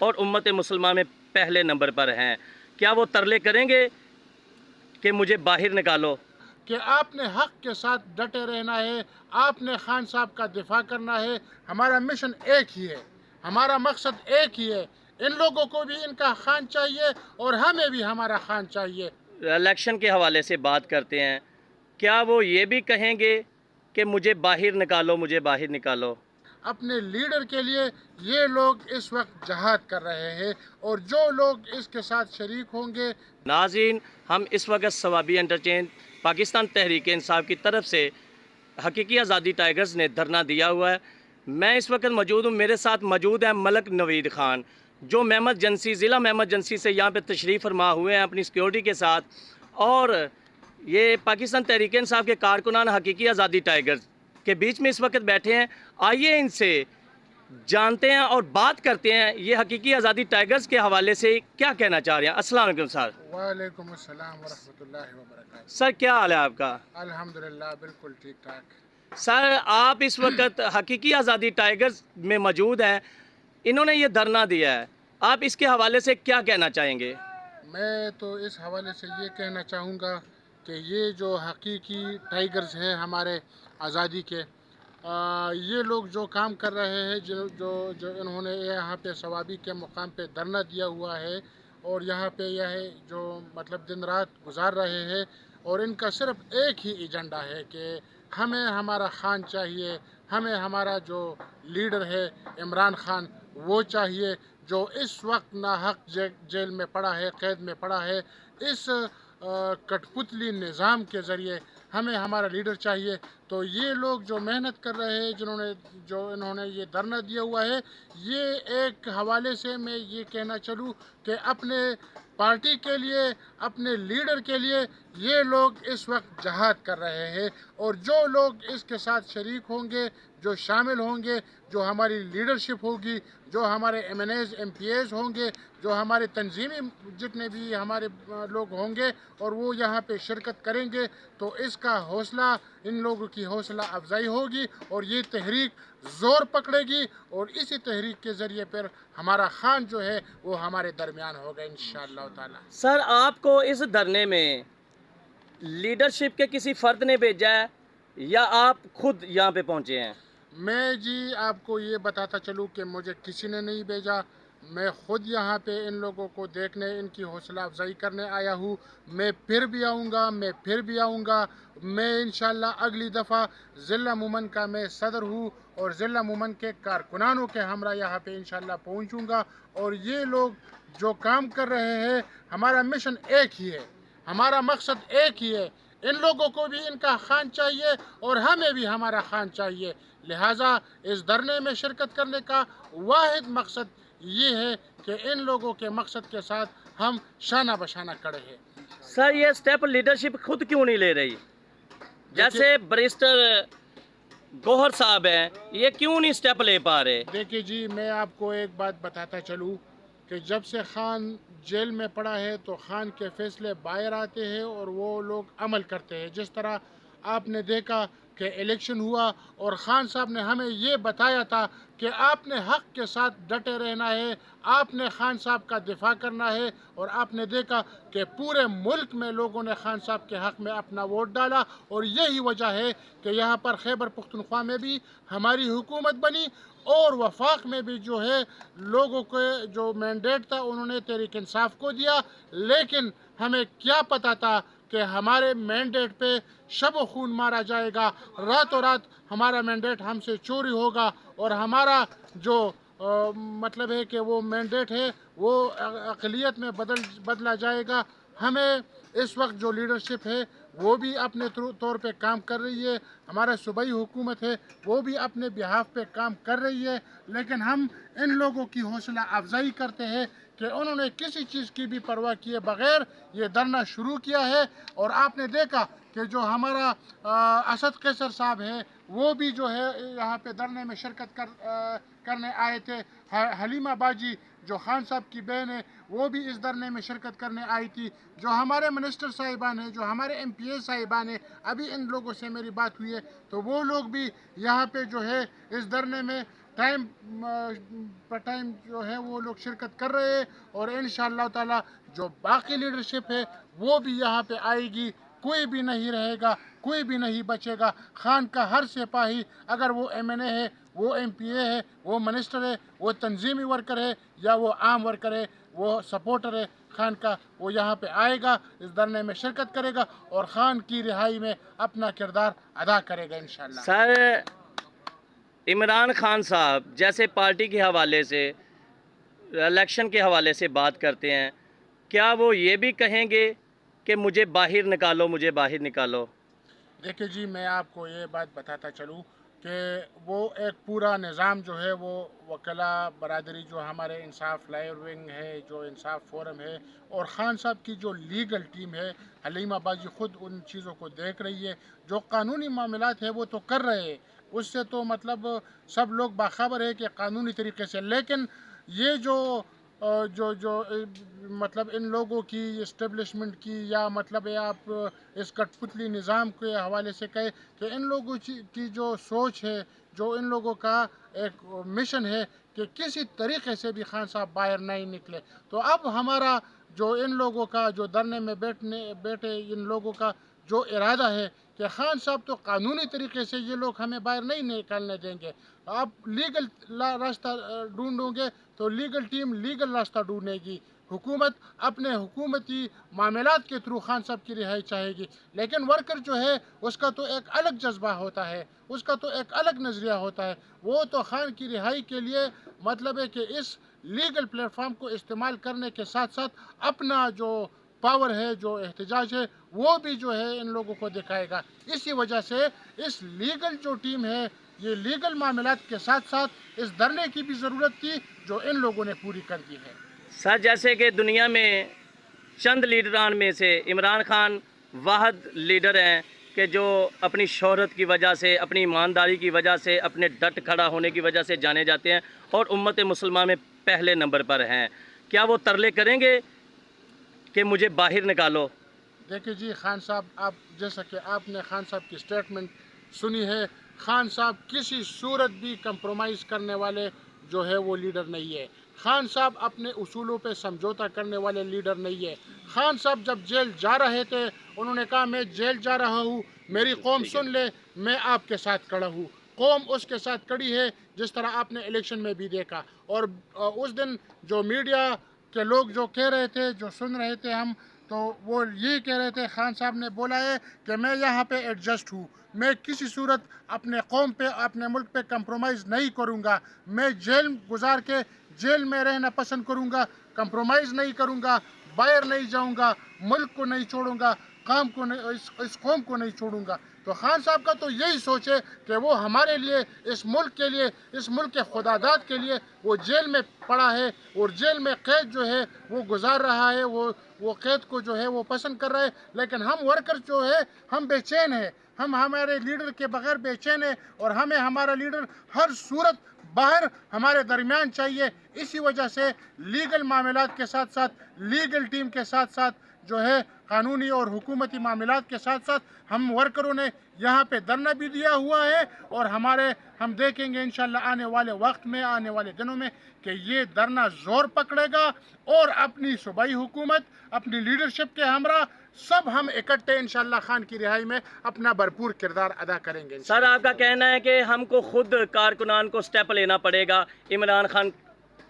اور امت مسلمہ میں پہلے نمبر پر ہیں، کیا وہ ترلے کریں گے کہ مجھے باہر نکالو؟ کہ آپ نے حق کے ساتھ ڈٹے رہنا ہے، آپ نے خان صاحب کا دفاع کرنا ہے۔ ہمارا مشن ایک ہی ہے، ہمارا مقصد ایک ہی ہے۔ ان لوگوں کو بھی ان کا خان چاہیے اور ہمیں بھی ہمارا خان چاہیے۔ الیکشن کے حوالے سے بات کرتے ہیں، کیا وہ یہ بھی کہیں گے کہ مجھے باہر نکالو، مجھے باہر نکالو؟ اپنے لیڈر کے لیے یہ لوگ اس وقت جہاد کر رہے ہیں، اور جو لوگ اس کے ساتھ شریک ہوں گے۔ ناظرین، ہم اس وقت ثوابی انٹرچینج پاکستان تحریک انصاف کی طرف سے حقیقی آزادی ٹائیگرز نے دھرنا دیا ہوا ہے۔ میں اس وقت موجود ہوں، میرے ساتھ موجود ہیں ملک نوید خان، جو محمد جنسی ضلع محمد جنسی سے یہاں پہ تشریف فرما ہوئے ہیں اپنی سیکیورٹی کے ساتھ، اور یہ پاکستان تحریک انصاف کے کارکنان حقیقی آزادی ٹائیگرز کے بیچ میں اس وقت بیٹھے ہیں۔ آئیے ان سے جانتے ہیں اور بات کرتے ہیں یہ حقیقی آزادی ٹائیگرز کے حوالے سے کیا کہنا چاہ رہے ہیں۔ السلام علیکم سر۔ وعلیکم السلام ورحمۃ اللہ وبرکاتہ۔ سر کیا حال ہے آپ کا؟ الحمدللہ بالکل ٹھیک ٹھاک۔ سر آپ اس وقت حقیقی آزادی ٹائیگرز میں موجود ہیں، انہوں نے یہ دھرنا دیا ہے، آپ اس کے حوالے سے کیا کہنا چاہیں گے؟ میں تو اس حوالے سے یہ کہنا چاہوں گا کہ یہ جو حقیقی ٹائیگرز ہیں ہمارے آزادی کے، یہ لوگ جو کام کر رہے ہیں، جو انہوں نے یہاں پہ ثوابی کے مقام پہ دھرنا دیا ہوا ہے، اور یہاں پہ یہ جو مطلب دن رات گزار رہے ہیں، اور ان کا صرف ایک ہی ایجنڈا ہے کہ ہمیں ہمارا خان چاہیے، ہمیں ہمارا جو لیڈر ہے عمران خان وہ چاہیے، جو اس وقت ناحق جیل میں پڑا ہے، قید میں پڑا ہے۔ اس کٹ پتلی نظام کے ذریعے ہمیں ہمارا لیڈر چاہیے۔ تو یہ لوگ جو محنت کر رہے ہیں، انہوں نے یہ دھرنا دیا ہوا ہے، یہ ایک حوالے سے میں یہ کہنا چلوں کہ اپنے پارٹی کے لیے، اپنے لیڈر کے لیے یہ لوگ اس وقت جہاد کر رہے ہیں، اور جو لوگ اس کے ساتھ شریک ہوں گے، جو شامل ہوں گے، جو ہماری لیڈرشپ ہوگی، جو ہمارے M N As M P As ہوں گے، جو ہمارے تنظیمی جتنے بھی ہمارے لوگ ہوں گے، اور وہ یہاں پہ شرکت کریں گے، تو اس کا حوصلہ، ان لوگوں کی حوصلہ افزائی ہوگی، اور یہ تحریک زور پکڑے گی، اور اسی تحریک کے ذریعے پر ہمارا خان جو ہے وہ ہمارے درمیان ہوگا انشاءاللہ تعالی۔ سر آپ کو اس دھرنے میں لیڈرشپ کے کسی فرد نے بھیجا ہے یا آپ خود یہاں پہ پہنچے ہیں؟ میں جی آپ کو یہ بتاتا چلوں کہ مجھے کسی نے نہیں بھیجا، میں خود یہاں پہ ان لوگوں کو دیکھنے، ان کی حوصلہ افزائی کرنے آیا ہوں۔ میں پھر بھی آؤں گا، میں پھر بھی آؤں گا۔ میں انشاءاللہ اگلی دفعہ ضلع مومن کا میں صدر ہوں، اور ضلع مومن کے کارکنانوں کے ہمراہ یہاں پہ انشاءاللہ پہنچوں گا، اور یہ لوگ جو کام کر رہے ہیں، ہمارا مشن ایک ہی ہے، ہمارا مقصد ایک ہی ہے۔ ان لوگوں کو بھی ان کا خان چاہیے اور ہمیں بھی ہمارا خان چاہیے۔ لہٰذا اس دھرنے میں شرکت کرنے کا واحد مقصد یہ ہے کہ ان لوگوں کے مقصد کے ساتھ ہم شانہ بشانہ کھڑے ہیں۔ سر یہ سٹیپ لیڈرشپ خود کیوں نہیں لے رہی؟ جیسے بریسٹر گوہر صاحب ہیں، یہ کیوں نہیں سٹیپ لے پا رہے؟ دیکھیے جی، میں آپ کو ایک بات بتاتا چلوں کہ جب سے خان جیل میں پڑا ہے تو خان کے فیصلے باہر آتے ہیں اور وہ لوگ عمل کرتے ہیں۔ جس طرح آپ نے دیکھا کہ الیکشن ہوا، اور خان صاحب نے ہمیں یہ بتایا تھا کہ آپ نے حق کے ساتھ ڈٹے رہنا ہے، آپ نے خان صاحب کا دفاع کرنا ہے، اور آپ نے دیکھا کہ پورے ملک میں لوگوں نے خان صاحب کے حق میں اپنا ووٹ ڈالا، اور یہی وجہ ہے کہ یہاں پر خیبر پختونخوا میں بھی ہماری حکومت بنی، اور وفاق میں بھی جو ہے لوگوں کے جو مینڈیٹ تھا انہوں نے تحریک انصاف کو دیا۔ لیکن ہمیں کیا پتا تھا کہ ہمارے مینڈیٹ پہ شب و خون مارا جائے گا، راتوں رات ہمارا مینڈیٹ ہم سے چوری ہوگا، اور ہمارا جو مطلب ہے کہ وہ مینڈیٹ ہے وہ اقلیت میں بدلا جائے گا۔ ہمیں اس وقت جو لیڈرشپ ہے وہ بھی اپنے طور پہ کام کر رہی ہے، ہمارا صوبائی حکومت ہے وہ بھی اپنے بہاف پہ کام کر رہی ہے، لیکن ہم ان لوگوں کی حوصلہ افزائی کرتے ہیں کہ انہوں نے کسی چیز کی بھی پرواہ کیے بغیر یہ دھرنا شروع کیا ہے۔ اور آپ نے دیکھا کہ جو ہمارا اسد قیصر صاحب ہے وہ بھی جو ہے یہاں پہ دھرنے میں شرکت کرنے آئے تھے۔ حلیمہ باجی جو خان صاحب کی بہن ہے وہ بھی اس دھرنے میں شرکت کرنے آئی تھی۔ جو ہمارے منسٹر صاحبان ہیں، جو ہمارے ایم پی اے صاحبان ہیں، ابھی ان لوگوں سے میری بات ہوئی ہے تو وہ لوگ بھی یہاں پہ جو ہے اس دھرنے میں ٹائم پر ٹائم جو ہے وہ لوگ شرکت کر رہے ہیں، اور انشاءاللہ تعالی جو باقی لیڈرشپ ہے وہ بھی یہاں پہ آئے گی، کوئی بھی نہیں رہے گا، کوئی بھی نہیں بچے گا۔ خان کا ہر سپاہی، اگر وہ ایم این اے ہے، وہ ایم پی اے ہے، وہ منسٹر ہے، وہ تنظیمی ورکر ہے یا وہ عام ورکر ہے، وہ سپورٹر ہے خان کا، وہ یہاں پہ آئے گا، اس دھرنے میں شرکت کرے گا اور خان کی رہائی میں اپنا کردار ادا کرے گا انشاءاللہ۔ سر، عمران خان صاحب جیسے پارٹی کے حوالے سے، الیکشن کے حوالے سے بات کرتے ہیں، کیا وہ یہ بھی کہیں گے کہ مجھے باہر نکالو، مجھے باہر نکالو؟ دیکھیں جی، میں آپ کو یہ بات بتاتا چلوں کہ وہ ایک پورا نظام جو ہے وہ وکلاء برادری، جو ہمارے انصاف لائر ونگ ہے، جو انصاف فورم ہے، اور خان صاحب کی جو لیگل ٹیم ہے، حلیمہ باجی خود ان چیزوں کو دیکھ رہی ہے۔ جو قانونی معاملات ہے وہ تو کر رہے ہیں، اس سے تو مطلب سب لوگ باخبر ہے کہ قانونی طریقے سے، لیکن یہ جو مطلب ان لوگوں کی اسٹیبلشمنٹ کی، یا مطلب یہ آپ اس کٹ پتلی نظام کے حوالے سے کہے کہ ان لوگوں کی جو سوچ ہے، جو ان لوگوں کا ایک مشن ہے کہ کسی طریقے سے بھی خان صاحب باہر نہیں نکلے، تو اب ہمارا جو ان لوگوں کا جو دھرنے میں بیٹھے ان لوگوں کا جو ارادہ ہے کہ خان صاحب تو قانونی طریقے سے یہ لوگ ہمیں باہر نہیں نکالنے دیں گے، آپ لیگل راستہ ڈھونڈو گے تو لیگل ٹیم لیگل راستہ ڈھونڈے گی، حکومت اپنے حکومتی معاملات کے تھرو خان صاحب کی رہائی چاہے گی، لیکن ورکر جو ہے اس کا تو ایک الگ جذبہ ہوتا ہے، اس کا تو ایک الگ نظریہ ہوتا ہے، وہ تو خان کی رہائی کے لیے مطلب ہے کہ اس لیگل پلیٹ فارم کو استعمال کرنے کے ساتھ ساتھ اپنا جو پاور ہے، جو احتجاج ہے، وہ بھی جو ہے ان لوگوں کو دکھائے گا۔ اسی وجہ سے اس لیگل جو ٹیم ہے، یہ لیگل معاملات کے ساتھ ساتھ اس دھرنے کی بھی ضرورت تھی جو ان لوگوں نے پوری کر دی ہے۔ سر، جیسے کہ دنیا میں چند لیڈران میں سے عمران خان واحد لیڈر ہیں کہ جو اپنی شہرت کی وجہ سے، اپنی ایمانداری کی وجہ سے، اپنے ڈٹ کھڑا ہونے کی وجہ سے جانے جاتے ہیں اور امت مسلمہ میں پہلے نمبر پر ہیں۔ کیا وہ ترلے کریں گے کہ مجھے باہر نکالو؟ دیکھیں جی، خان صاحب، آپ جیسا کہ آپ نے خان صاحب کی سٹیٹمنٹ سنی ہے، خان صاحب کسی صورت بھی کمپرومائز کرنے والے جو ہے وہ لیڈر نہیں ہے۔ خان صاحب اپنے اصولوں پہ سمجھوتا کرنے والے لیڈر نہیں ہے۔ خان صاحب جب جیل جا رہے تھے، انہوں نے کہا میں جیل جا رہا ہوں، میری قوم سن لے، میں آپ کے ساتھ کھڑا ہوں۔ قوم اس کے ساتھ کھڑی ہے، جس طرح آپ نے الیکشن میں بھی دیکھا۔ اور اس دن جو میڈیا کے لوگ جو کہہ رہے تھے، جو سن رہے تھے ہم، تو وہ یہ کہہ رہے تھے، خان صاحب نے بولا ہے کہ میں یہاں پہ ایڈجسٹ ہوں، میں کسی صورت اپنے قوم پہ، اپنے ملک پہ کمپرومائز نہیں کروں گا، میں جیل گزار کے جیل میں رہنا پسند کروں گا، کمپرومائز نہیں کروں گا، باہر نہیں جاؤں گا، ملک کو نہیں چھوڑوں گا، اس قوم کو نہیں چھوڑوں گا۔ تو خان صاحب کا تو یہی سوچ ہے کہ وہ ہمارے لیے، اس ملک کے لیے، اس ملک کے خداداد کے لیے وہ جیل میں پڑا ہے، اور جیل میں قید جو ہے وہ گزار رہا ہے، وہ قید کو جو ہے وہ پسند کر رہا ہے۔ لیکن ہم ورکر جو ہے ہم بے چین ہیں، ہم ہمارے لیڈر کے بغیر بے چین ہیں، اور ہمیں ہمارا لیڈر ہر صورت باہر ہمارے درمیان چاہیے۔ اسی وجہ سے لیگل معاملات کے ساتھ ساتھ، لیگل ٹیم کے ساتھ ساتھ جو ہے قانونی اور حکومتی معاملات کے ساتھ ساتھ ہم ورکروں نے یہاں پہ دھرنا بھی دیا ہوا ہے، اور ہم دیکھیں گے انشاءاللہ آنے والے وقت میں، آنے والے دنوں میں کہ یہ دھرنا زور پکڑے گا، اور اپنی صوبائی حکومت، اپنی لیڈرشپ کے ہمراہ سب ہم اکٹھے انشاءاللہ خان کی رہائی میں اپنا بھرپور کردار ادا کریں گے۔ سر، آپ کا کہنا ہے کہ ہم کو خود کارکنان کو سٹیپ لینا پڑے گا عمران خان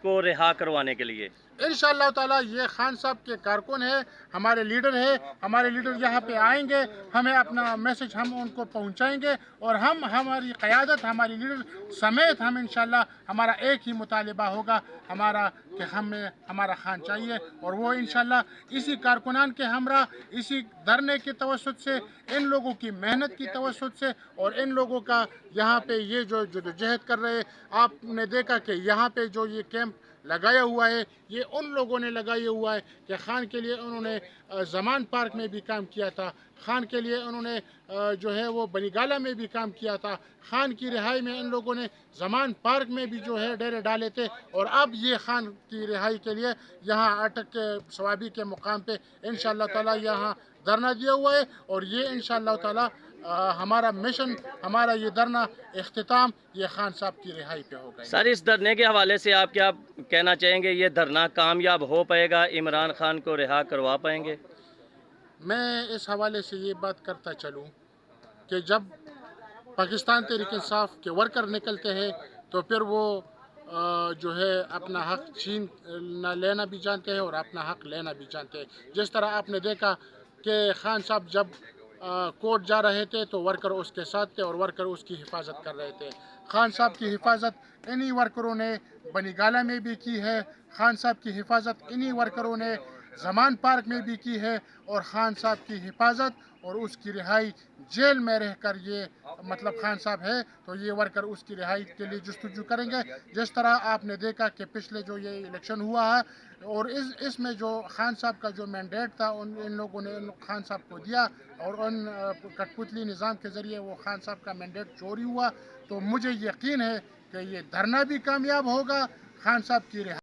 کو رہا کروانے کے لیے؟ انشاءاللہ تعالیٰ یہ خان صاحب کے کارکن ہے، ہمارے لیڈر ہے، ہمارے لیڈر یہاں پہ آئیں گے، ہمیں اپنا میسج ہم ان کو پہنچائیں گے، اور ہماری قیادت، ہماری لیڈر سمیت ہم انشاءاللہ ہمارا ایک ہی مطالبہ ہوگا ہمارا، کہ ہمیں ہمارا خان چاہیے، اور وہ انشاءاللہ اسی کارکنان کے ہمراہ، اسی دھرنے کے توسط سے، ان لوگوں کی محنت کی توسط سے، اور ان لوگوں کا یہاں پہ یہ جو جدوجہد کر رہے، آپ نے دیکھا کہ یہاں پہ جو یہ کیمپ لگایا ہوا ہے، یہ ان لوگوں نے لگایا ہوا ہے کہ خان کے لیے انہوں نے زمان پارک میں بھی کام کیا تھا، خان کے لیے انہوں نے جو ہے وہ بنی گالہ میں بھی کام کیا تھا، خان کی رہائی میں ان لوگوں نے زمان پارک میں بھی جو ہے ڈیرے ڈالے تھے، اور اب یہ خان کی رہائی کے لیے یہاں اٹک کے ثوابی کے مقام پہ انشاءاللہ تعالی یہاں دھرنا دیا ہوا ہے، اور یہ انشاءاللہ تعالی ہمارا مشن، ہمارا یہ دھرنا اختتام یہ خان صاحب کی رہائی پہ ہوگا۔ سر اس دھرنے کے حوالے سے آپ کیا کہنا چاہیں گے؟ یہ دھرنا کامیاب ہو پائے گا؟ عمران خان کو رہا کروا پائیں گے؟ میں اس حوالے سے یہ بات کرتا چلوں کہ جب پاکستان تحریک انصاف کے ورکر نکلتے ہیں تو پھر وہ جو ہے اپنا حق چھین لینا بھی جانتے ہیں اور اپنا حق لینا بھی جانتے ہیں۔ جس طرح آپ نے دیکھا کہ خان صاحب جب کورٹ جا رہے تھے تو ورکر اس کے ساتھ تھے اور ورکر اس کی حفاظت کر رہے تھے۔ خان صاحب کی حفاظت انہی ورکروں نے بنی گالہ میں بھی کی ہے، خان صاحب کی حفاظت انہی ورکروں نے زمان پارک میں بھی کی ہے، اور خان صاحب کی حفاظت اور اس کی رہائی جیل میں رہ کر یہ مطلب خان صاحب ہے تو یہ ورکر اس کی رہائی کے لیے جستجو کریں گے۔ جس طرح آپ نے دیکھا کہ پچھلے جو یہ الیکشن ہوا ہے اور اس میں جو خان صاحب کا جو مینڈیٹ تھا ان لوگوں نے خان صاحب کو دیا اور ان کٹ پتلی نظام کے ذریعے وہ خان صاحب کا مینڈیٹ چوری ہوا، تو مجھے یقین ہے کہ یہ دھرنا بھی کامیاب ہوگا، خان صاحب کی رہائی